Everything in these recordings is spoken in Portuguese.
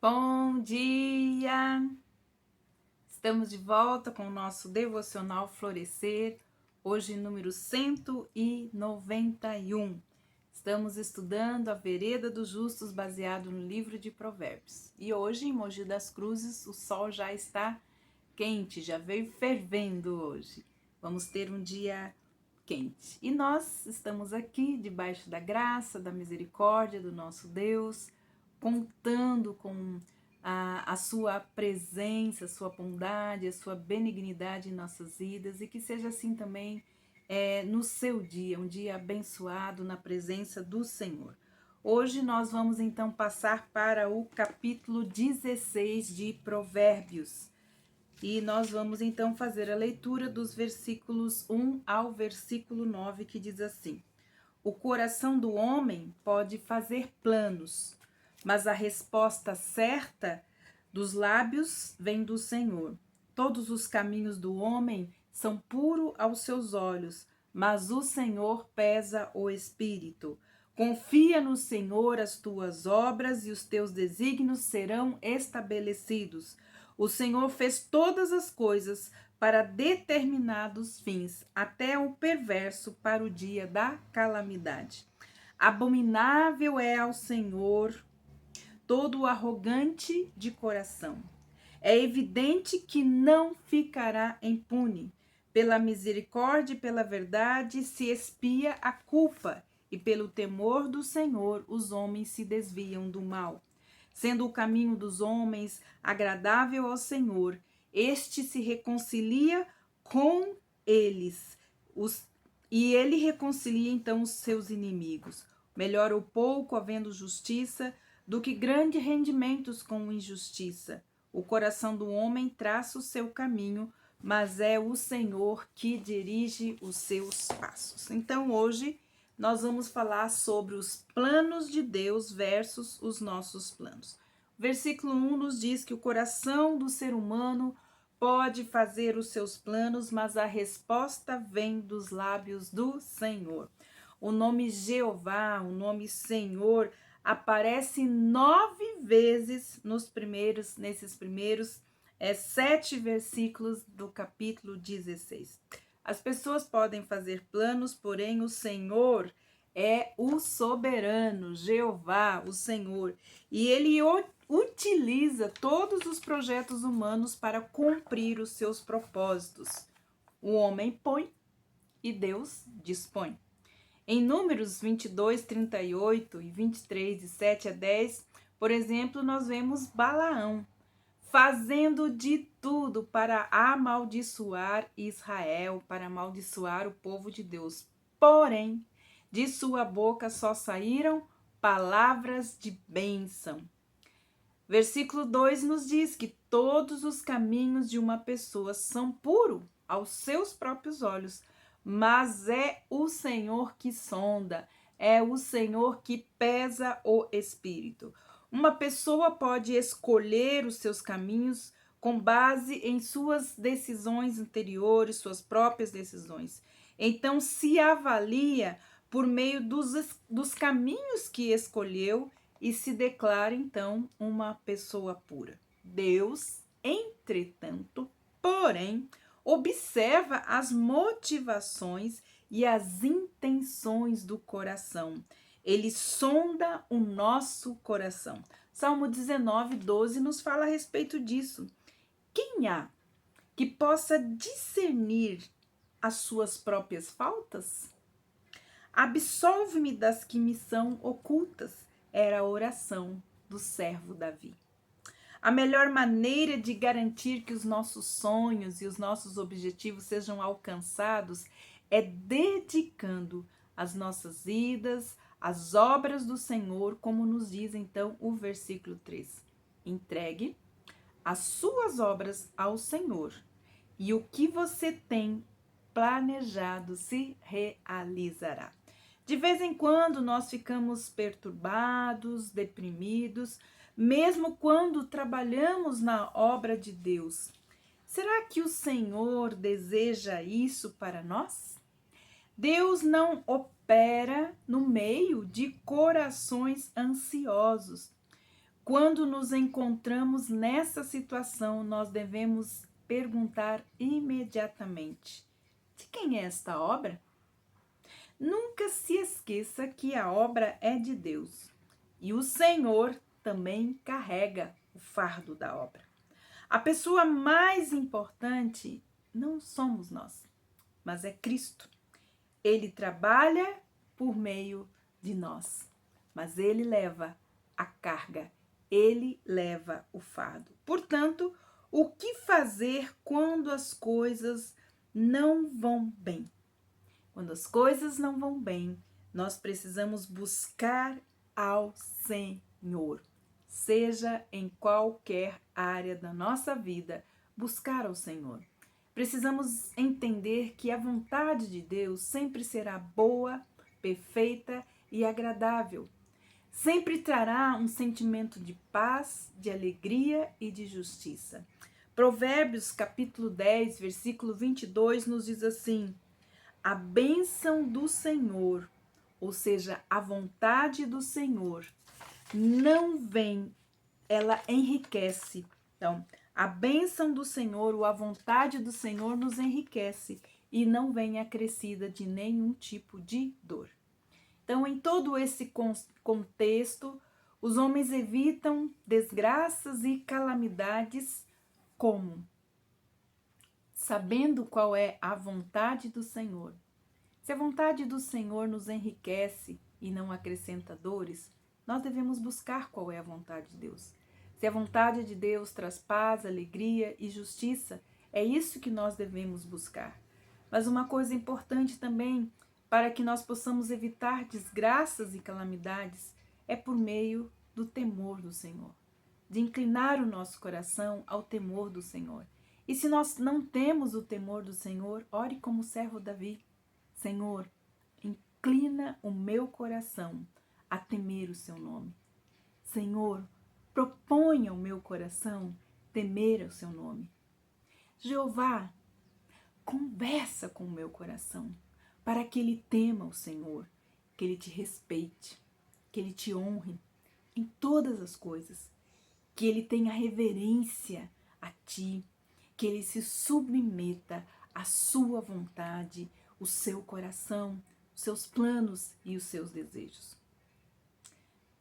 Bom dia! Estamos de volta com o nosso devocional Florescer, hoje número 191. Estamos estudando a vereda dos justos baseado no livro de Provérbios. E hoje, em Mogi das Cruzes, o sol já está quente, já veio fervendo hoje. Vamos ter um dia quente. E nós estamos aqui debaixo da graça, da misericórdia do nosso Deus, contando com a sua presença, a sua bondade, a sua benignidade em nossas vidas e que seja assim também no seu dia, um dia abençoado na presença do Senhor. Hoje nós vamos então passar para o capítulo 16 de Provérbios. E nós vamos então fazer a leitura dos versículos 1 ao versículo 9, que diz assim: O coração do homem pode fazer planos, mas a resposta certa dos lábios vem do Senhor. Todos os caminhos do homem são puros aos seus olhos, mas o Senhor pesa o espírito. Confia no Senhor as tuas obras e os teus desígnios serão estabelecidos. O Senhor fez todas as coisas para determinados fins, até o perverso para o dia da calamidade. Abominável é ao Senhor todo o arrogante de coração. É evidente que não ficará impune. Pela misericórdia e pela verdade se expia a culpa, e pelo temor do Senhor os homens se desviam do mal. Sendo o caminho dos homens agradável ao Senhor, este se reconcilia com eles, e ele reconcilia então os seus inimigos. Melhor o pouco havendo justiça do que grandes rendimentos com injustiça. O coração do homem traça o seu caminho, mas é o Senhor que dirige os seus passos. Então, hoje, nós vamos falar sobre os planos de Deus versus os nossos planos. O versículo 1 nos diz que o coração do ser humano pode fazer os seus planos, mas a resposta vem dos lábios do Senhor. O nome Jeová, o nome Senhor, aparece 9 vezes nesses primeiros 7 versículos do capítulo 16. As pessoas podem fazer planos, porém o Senhor é o soberano, Jeová, o Senhor. E ele utiliza todos os projetos humanos para cumprir os seus propósitos. O homem põe e Deus dispõe. Em Números 22, 38 e 23, de 7 a 10, por exemplo, nós vemos Balaão fazendo de tudo para amaldiçoar Israel, para amaldiçoar o povo de Deus. Porém, de sua boca só saíram palavras de bênção. Versículo 2 nos diz que todos os caminhos de uma pessoa são puros aos seus próprios olhos, mas é o Senhor que sonda, é o Senhor que pesa o espírito. Uma pessoa pode escolher os seus caminhos com base em suas decisões anteriores, suas próprias decisões. Então, se avalia por meio dos caminhos que escolheu e se declara, então, uma pessoa pura. Deus, entretanto, porém, observa as motivações e as intenções do coração. Ele sonda o nosso coração. Salmo 19, 12 nos fala a respeito disso. Quem há que possa discernir as suas próprias faltas? Absolve-me das que me são ocultas, era a oração do servo Davi. A melhor maneira de garantir que os nossos sonhos e os nossos objetivos sejam alcançados é dedicando as nossas vidas às obras do Senhor, como nos diz então o versículo 3. Entregue as suas obras ao Senhor, e o que você tem planejado se realizará. De vez em quando nós ficamos perturbados, deprimidos, mesmo quando trabalhamos na obra de Deus. Será que o Senhor deseja isso para nós? Deus não opera no meio de corações ansiosos. Quando nos encontramos nessa situação, nós devemos perguntar imediatamente: de quem é esta obra? Nunca se esqueça que a obra é de Deus e o Senhor também carrega o fardo da obra. A pessoa mais importante não somos nós, mas é Cristo. Ele trabalha por meio de nós, mas ele leva a carga, ele leva o fardo. Portanto, o que fazer quando as coisas não vão bem? Quando as coisas não vão bem, nós precisamos buscar ao Senhor. Seja em qualquer área da nossa vida, buscar ao Senhor. Precisamos entender que a vontade de Deus sempre será boa, perfeita e agradável. Sempre trará um sentimento de paz, de alegria e de justiça. Provérbios capítulo 10, versículo 22 nos diz assim: a bênção do Senhor, ou seja, a vontade do Senhor, não vem, ela enriquece. Então, a bênção do Senhor, ou a vontade do Senhor nos enriquece e não vem acrescida de nenhum tipo de dor. Então, em todo esse contexto, os homens evitam desgraças e calamidades como? Sabendo qual é a vontade do Senhor. Se a vontade do Senhor nos enriquece e não acrescenta dores, nós devemos buscar qual é a vontade de Deus. Se a vontade de Deus traz paz, alegria e justiça, é isso que nós devemos buscar. Mas uma coisa importante também, para que nós possamos evitar desgraças e calamidades, é por meio do temor do Senhor. De inclinar o nosso coração ao temor do Senhor. E se nós não temos o temor do Senhor, ore como o servo Davi. Senhor, inclina o meu coração a temer o seu nome. Senhor, proponha ao meu coração temer o seu nome. Jeová, conversa com o meu coração para que ele tema o Senhor, que ele te respeite, que ele te honre em todas as coisas, que ele tenha reverência a ti, que ele se submeta à sua vontade, o seu coração, os seus planos e os seus desejos.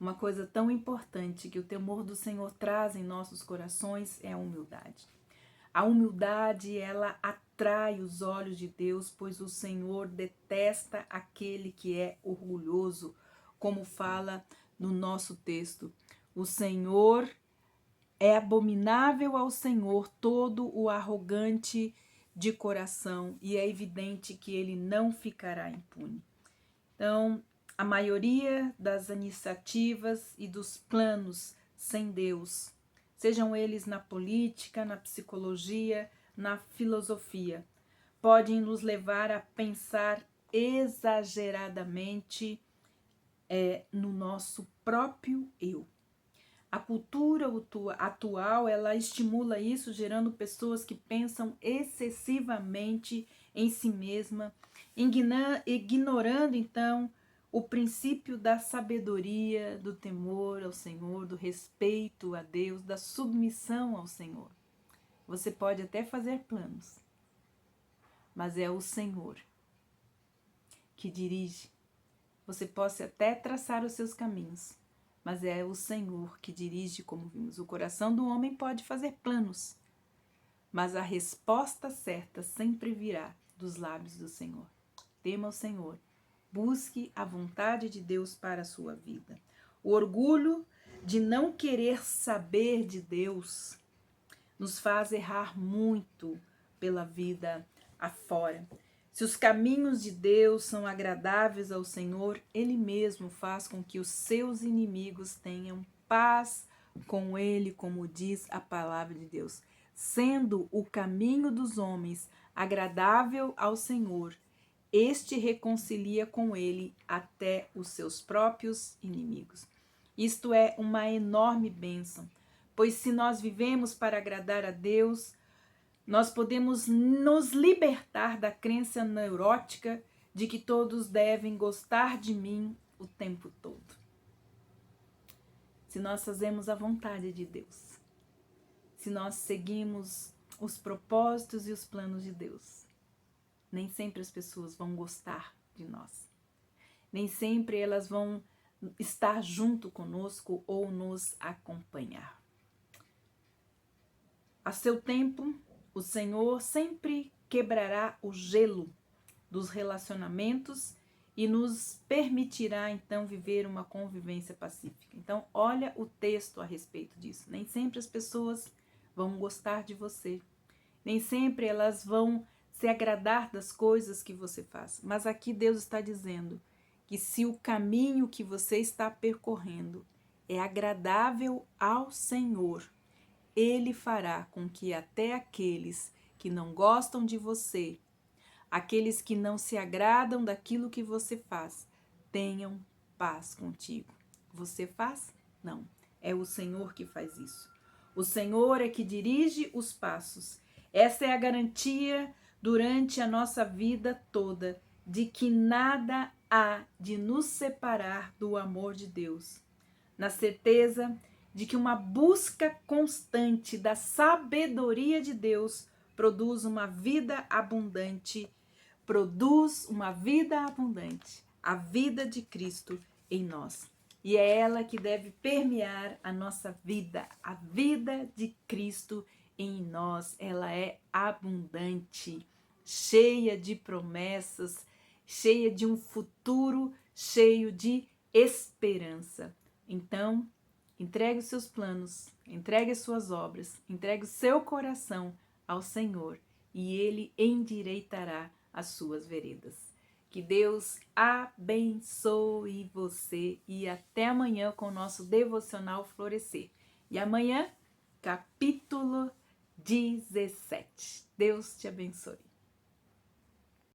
Uma coisa tão importante que o temor do Senhor traz em nossos corações é a humildade. A humildade, ela atrai os olhos de Deus, pois o Senhor detesta aquele que é orgulhoso, como fala no nosso texto. O Senhor é abominável ao Senhor todo o arrogante de coração, e é evidente que ele não ficará impune. Então, a maioria das iniciativas e dos planos sem Deus, sejam eles na política, na psicologia, na filosofia, podem nos levar a pensar exageradamente no nosso próprio eu. A cultura atual, ela estimula isso, gerando pessoas que pensam excessivamente em si mesma, ignorando então o princípio da sabedoria, do temor ao Senhor, do respeito a Deus, da submissão ao Senhor. Você pode até fazer planos, mas é o Senhor que dirige. Você pode até traçar os seus caminhos, mas é o Senhor que dirige, como vimos. O coração do homem pode fazer planos, mas a resposta certa sempre virá dos lábios do Senhor. Tema o Senhor. Busque a vontade de Deus para a sua vida. O orgulho de não querer saber de Deus nos faz errar muito pela vida afora. Se os caminhos de Deus são agradáveis ao Senhor, Ele mesmo faz com que os seus inimigos tenham paz com Ele, como diz a palavra de Deus. Sendo o caminho dos homens agradável ao Senhor, este reconcilia com Ele até os seus próprios inimigos. Isto é uma enorme bênção, pois se nós vivemos para agradar a Deus, nós podemos nos libertar da crença neurótica de que todos devem gostar de mim o tempo todo. se nós fazemos a vontade de Deus, se nós seguimos os propósitos e os planos de Deus. Nem sempre as pessoas vão gostar de nós. Nem sempre elas vão estar junto conosco ou nos acompanhar. A seu tempo, o Senhor sempre quebrará o gelo dos relacionamentos e nos permitirá, então, viver uma convivência pacífica. Então, olha o texto a respeito disso. Nem sempre as pessoas vão gostar de você. Nem sempre elas vão se agradar das coisas que você faz. Mas aqui Deus está dizendo que se o caminho que você está percorrendo é agradável ao Senhor, Ele fará com que até aqueles que não gostam de você, aqueles que não se agradam daquilo que você faz, tenham paz contigo. Você faz? Não. É o Senhor que faz isso. O Senhor é que dirige os passos. Essa é a garantia durante a nossa vida toda de que nada há de nos separar do amor de Deus. Na certeza de que uma busca constante da sabedoria de Deus produz uma vida abundante, a vida de Cristo em nós. E é ela que deve permear a nossa vida, a vida de Cristo em nós. Ela é abundante, cheia de promessas, cheia de um futuro, cheio de esperança. Então, entregue os seus planos, entregue as suas obras, entregue o seu coração ao Senhor e Ele endireitará as suas veredas. Que Deus abençoe você e até amanhã com o nosso devocional Florescer. E amanhã, capítulo 17. Deus te abençoe.